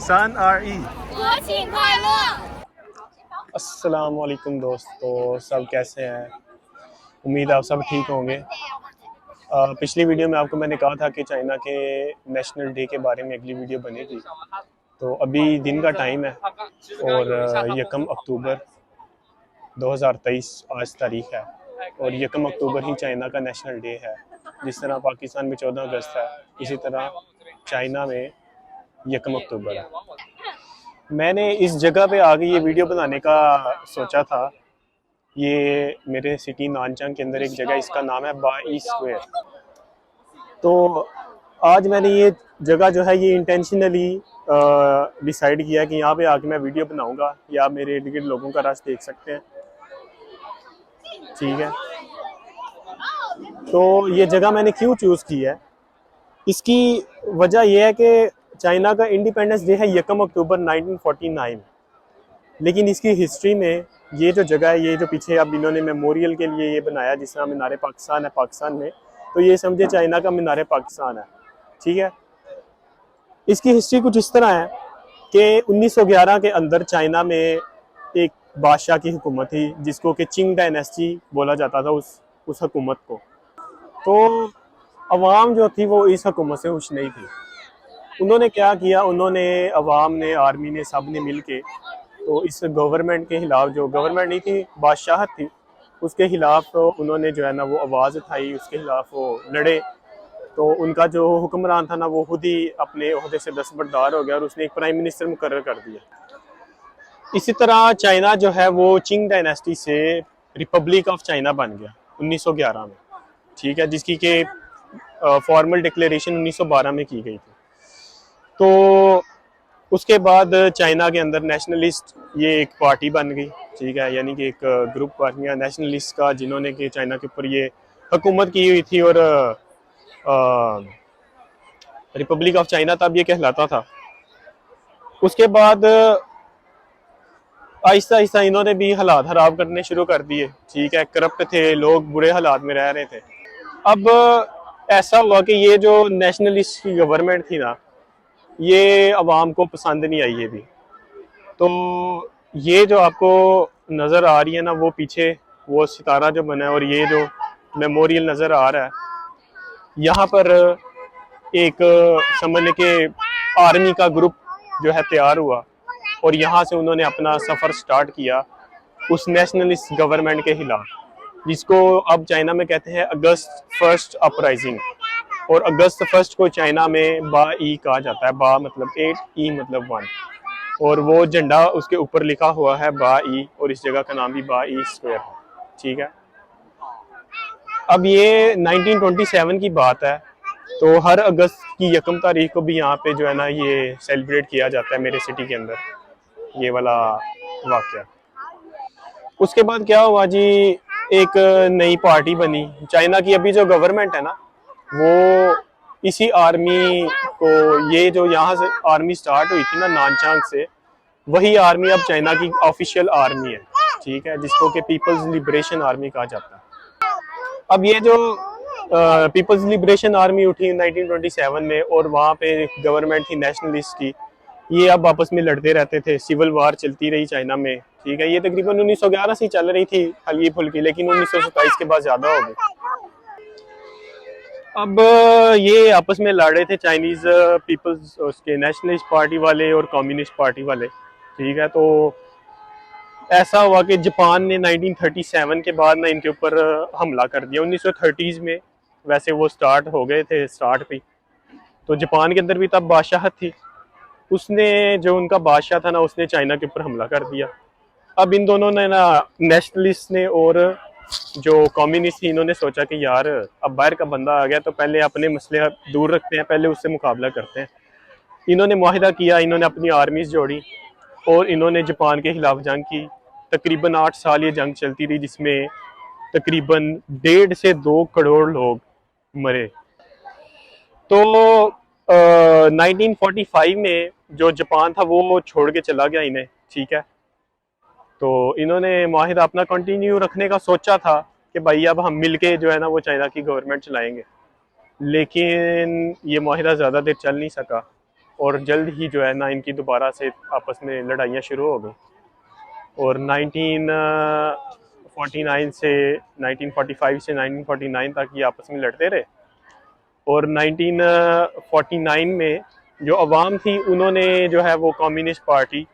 सन R E. 国庆快乐！ अस्सलाम वालेकुम दोस्तों, सब कैसे हैं? उम्मीद आप सब ठीक होंगे। पिछली वीडियो में आपको मैंने कहा था कि चाइना के नेशनल डे के बारे में अगली वीडियो बनेगी। तो अभी दिन का टाइम है और 1 अक्टूबर 2023 आज तारीख है और 1 अक्टूबर ही चाइना का नेशनल डे है। जिस तरह पाकिस्तान में 14 अगस्त है, इसी तरह चाइना में 1 अक्टूबर है। मैंने इस जगह पे आके ये वीडियो बनाने का सोचा था। ये मेरे सिटी नानचांग के अंदर एक जगह, इसका नाम है बाई स्क्वायर। तो आज मैंने ये जगह जो है ये इंटेंशनली डिसाइड किया कि यहाँ पे आके मैं वीडियो बनाऊंगा। या आप मेरे इर्द गिर्द लोगों का रास्ता देख सकते हैं, ठीक है। तो ये जगह मैंने क्यों चूज़ की है, इसकी वजह यह है कि चाइना का इंडिपेंडेंस डे है 1 अक्टूबर 1949। लेकिन इसकी हिस्ट्री में ये जो जगह है, ये जो पीछे अब इन्होंने मेमोरियल के लिए ये बनाया, जिस तरह मीनार पाकिस्तान है पाकिस्तान में, तो ये समझे चाइना का मीनार पाकिस्तान है, ठीक है। इसकी हिस्ट्री कुछ इस तरह है कि 1911 के अंदर चाइना में एक बादशाह की हुकूमत थी जिसको कि चिंग डायनेस्टी बोला जाता था उस हुकूमत को। तो अवाम जो थी वो इस हुकूमत से खुश नहीं थी। उन्होंने क्या किया, उन्होंने अवाम ने, आर्मी ने, सब ने मिल के तो इस गवर्नमेंट के खिलाफ, जो गवर्नमेंट नहीं थी बादशाहत थी, उसके खिलाफ तो उन्होंने जो है ना वो आवाज़ उठाई, उसके खिलाफ वो लड़े। तो उनका जो हुक्मरान था ना वो खुद ही अपने ओहदे से दस्तबरदार हो गया और उसने एक प्राइम मिनिस्टर मुकर्रर कर दिया। इसी तरह चाइना जो है वो चिंग डायनेस्टी से रिपब्लिक ऑफ चाइना बन गया 1911 में, ठीक है, जिसकी के फॉर्मल डिक्लेरेशन 1912 में की गई थी। तो उसके बाद चाइना के अंदर नेशनलिस्ट ये एक पार्टी बन गई, ठीक है, यानी कि एक ग्रुप बन गया नेशनलिस्ट का, जिन्होंने कि चाइना के ऊपर ये हुकूमत की हुई थी। और रिपब्लिक ऑफ चाइना तब ये कहलाता था। उसके बाद आहिस्ता आहिस्ता इन्होंने भी हालात खराब करने शुरू कर दिए, ठीक है, करप्ट थे लोग, बुरे हालात में रह रहे थे। अब ऐसा हुआ कि ये जो नेशनलिस्ट की गवर्नमेंट थी ना, ये अवाम को पसंद नहीं आई ये भी। तो ये जो आपको नज़र आ रही है ना वो पीछे वो सितारा जो बना है और ये जो मेमोरियल नज़र आ रहा है, यहाँ पर एक समझ लें कि आर्मी का ग्रुप जो है तैयार हुआ और यहाँ से उन्होंने अपना सफ़र स्टार्ट किया उस नेशनलिस्ट गवर्नमेंट के खिलाफ, जिसको अब चाइना में कहते हैं अगस्त फर्स्ट अपराइजिंग। और अगस्त फर्स्ट को चाइना में बा ई कहा जाता है। बा मतलब 8, ई मतलब 1, और वो झंडा उसके ऊपर लिखा हुआ है बा ई, और इस जगह का नाम भी बा ई स्क्वायर है, ठीक है। अब ये 1927 की बात है, तो हर अगस्त की 1 तारीख को भी यहाँ पे जो है ना ये सेलिब्रेट किया जाता है मेरे सिटी के अंदर, ये वाला वाक़या। उसके बाद क्या हुआ जी, एक नई पार्टी बनी चाइना की। अभी जो गवर्नमेंट है ना वो इसी आर्मी को, ये जो यहाँ से आर्मी स्टार्ट हुई थी ना नानचांग से, वही आर्मी अब चाइना की ऑफिशियल आर्मी है, ठीक है, जिसको कि पीपल्स लिबरेशन आर्मी कहा जाता है। अब ये जो पीपल्स लिबरेशन आर्मी उठी 1927 में और वहाँ पे गवर्नमेंट थी नेशनलिस्ट की, ये अब आपस में लड़ते रहते थे, सिविल वार चलती रही चाइना में, ठीक है। ये तकरीबन 1911 से चल रही थी हल्की फुल्की, लेकिन 1927 के बाद ज़्यादा हो गई। अब ये आपस में लड़ रहे थे चाइनीज़ पीपल्स, उसके नेशनलिस्ट पार्टी वाले और कम्युनिस्ट पार्टी वाले, ठीक है। तो ऐसा हुआ कि जापान ने 1937 के बाद ना इनके ऊपर हमला कर दिया। 1930s में वैसे वो स्टार्ट हो गए थे, स्टार्ट भी। तो जापान के अंदर भी तब बादशाहत थी, उसने जो उनका बादशाह था ना, उसने चाइना के ऊपर हमला कर दिया। अब इन दोनों ने ना, नेशनलिस्ट ने और जो कम्युनिस्ट थी, इन्होंने सोचा कि यार अब बाहर का बंदा आ गया तो पहले अपने मसले दूर रखते हैं, पहले उससे मुकाबला करते हैं। इन्होंने मुआहिदा किया, इन्होंने अपनी आर्मीज जोड़ी और इन्होंने जापान के खिलाफ जंग की। तकरीबन 8 साल ये जंग चलती रही, जिसमें तकरीबन 1.5 से 2 करोड़ लोग मरे। तो 1945 में जो जापान था वो छोड़ के चला गया इन्हें, ठीक है। तो इन्होंने माहिदा अपना कंटिन्यू रखने का सोचा था कि भाई अब हम मिलके जो है ना वो चाइना की गवर्नमेंट चलाएंगे, लेकिन ये माहिदा ज़्यादा देर चल नहीं सका और जल्द ही जो है ना इनकी दोबारा से आपस में लड़ाइयाँ शुरू हो गई। और 1949 से 1945 से 1949 तक ये आपस में लड़ते रहे। और 1949 में जो अवाम थी, उन्होंने जो है वो कम्युनिस्ट पार्टी,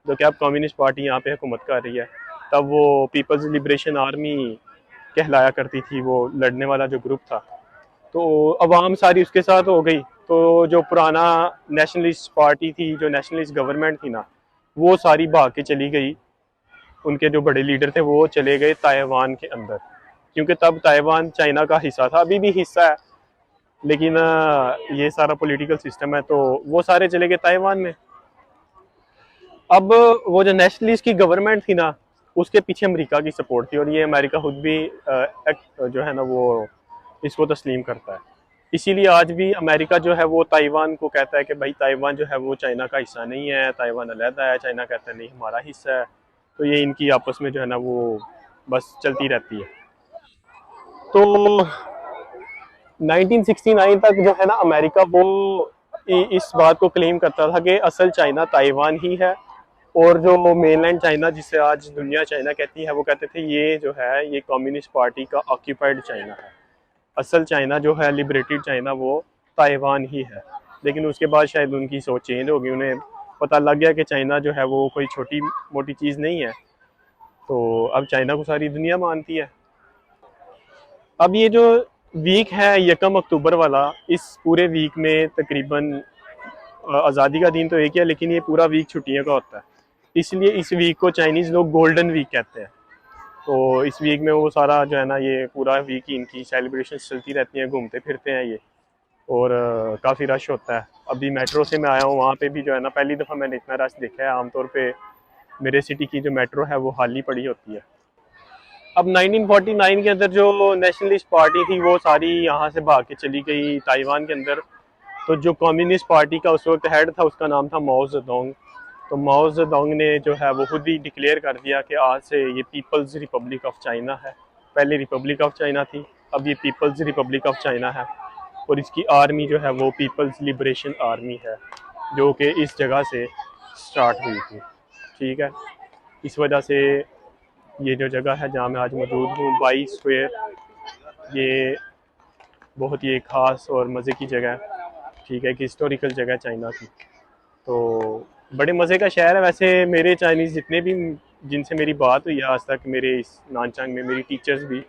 जो कि अब कम्युनिस्ट पार्टी यहाँ पे हुकूमत कर रही है, तब वो पीपल्स लिबरेशन आर्मी कहलाया करती थी, वो लड़ने वाला जो ग्रुप था। तो अवाम सारी उसके साथ हो गई। तो जो पुराना नेशनलिस्ट पार्टी थी, जो नेशनलिस्ट गवर्नमेंट थी ना, वो सारी भाग के चली गई। उनके जो बड़े लीडर थे वो चले गए ताइवान के अंदर, क्योंकि तब ताइवान चाइना का हिस्सा था, अभी भी हिस्सा है, लेकिन ये सारा पॉलिटिकल सिस्टम है, तो वो सारे चले गए ताइवान में। अब वो जो नेशनलिस्ट की गवर्नमेंट थी ना, उसके पीछे अमेरिका की सपोर्ट थी, और ये अमेरिका खुद भी जो है ना वो इसको तस्लीम करता है। इसीलिए आज भी अमेरिका जो है वो ताइवान को कहता है कि भाई ताइवान जो है वो चाइना का हिस्सा नहीं है, ताइवान अलहदा है। चाइना कहता है नहीं, हमारा हिस्सा है। तो ये इनकी आपस में जो है ना वो बस चलती रहती है। तो 1969 तक जो है ना अमेरिका वो इस बात को क्लेम करता था कि असल चाइना ताइवान ही है, और जो मेनलैंड चाइना जिसे आज दुनिया चाइना कहती है, वो कहते थे ये जो है ये कम्युनिस्ट पार्टी का ऑक्यूपाइड चाइना है। असल चाइना जो है, लिबरेटेड चाइना, वो ताइवान ही है। लेकिन उसके बाद शायद उनकी सोच चेंज हो गई, उन्हें पता लग गया कि चाइना जो है वो कोई छोटी मोटी चीज़ नहीं है। तो अब चाइना को सारी दुनिया मानती है। अब ये जो वीक है 1 अक्टूबर वाला, इस पूरे वीक में तकरीबन आज़ादी का दिन तो एक ही है, लेकिन ये पूरा वीक छुट्टियों का होता है। इसलिए इस वीक को चाइनीज़ लोग गोल्डन वीक कहते हैं। तो इस वीक में वो सारा जो है ना ये पूरा वीक ही इनकी सेलिब्रेशन चलती रहती हैं, घूमते फिरते हैं ये, और काफ़ी रश होता है। अभी मेट्रो से मैं आया हूँ, वहाँ पे भी जो है ना पहली दफ़ा मैंने इतना रश देखा है। आमतौर पे मेरे सिटी की जो मेट्रो है वो खाली पड़ी होती है। अब 1949 के अंदर जो नेशनलिस्ट पार्टी थी वो सारी यहाँ से भाग के चली गई ताइवान के अंदर। तो जो कम्युनिस्ट पार्टी का उस वक्त हेड था, उसका नाम था माओ जेडोंग। तो माओ जेडोंग ने जो है वो खुद ही डिक्लेयर कर दिया कि आज से ये पीपल्स रिपब्लिक ऑफ चाइना है। पहले रिपब्लिक ऑफ चाइना थी, अब ये पीपल्स रिपब्लिक ऑफ चाइना है। और इसकी आर्मी जो है वो पीपल्स लिबरेशन आर्मी है, जो कि इस जगह से स्टार्ट हुई थी, ठीक है। इस वजह से ये जो जगह है जहाँ मैं आज मौजूद हूँ, 22 स्क्वायर, ये बहुत ही एक ख़ास और मज़े की जगह है, ठीक है, कि हिस्टोरिकल जगह है चाइना की। तो बड़े मज़े का शहर है। वैसे मेरे चाइनीज़ जितने भी जिनसे मेरी बात हुई है आज तक, मेरे इस नानचांग में मेरी टीचर्स भी,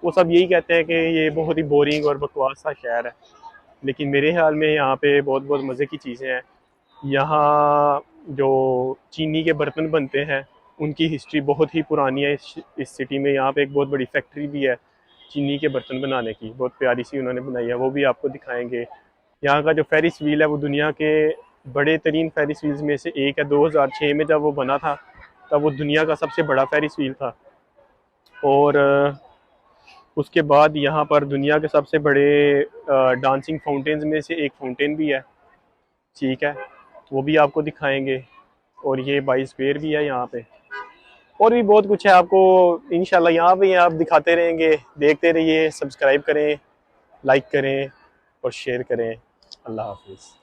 वो सब यही कहते हैं कि ये बहुत ही बोरिंग और बकवास सा शहर है। लेकिन मेरे ख्याल में यहाँ पे बहुत बहुत मज़े की चीज़ें हैं। यहाँ जो चीनी के बर्तन बनते हैं उनकी हिस्ट्री बहुत ही पुरानी है इस सिटी में। यहाँ पे एक बहुत बड़ी फैक्ट्री भी है चीनी के बर्तन बनाने की, बहुत प्यारी सी उन्होंने बनाई है, वो भी आपको दिखाएंगे। यहाँ का जो फेरिस व्हील है वो दुनिया के बड़े तरीन फेरिस व्हील्स में से एक है। 2006 में जब वो बना था तब वो दुनिया का सबसे बड़ा फेरिस व्हील था। और उसके बाद यहाँ पर दुनिया के सबसे बड़े डांसिंग फाउंटेन्स में से एक फाउंटेन भी है, ठीक है, वो भी आपको दिखाएंगे। और ये 22 स्क्वायर भी है यहाँ पे, और भी बहुत कुछ है आपको इंशाल्लाह यहाँ पे आप दिखाते रहेंगे। देखते रहिए, सब्सक्राइब करें, लाइक करें और शेयर करें। अल्लाह हाफिज़।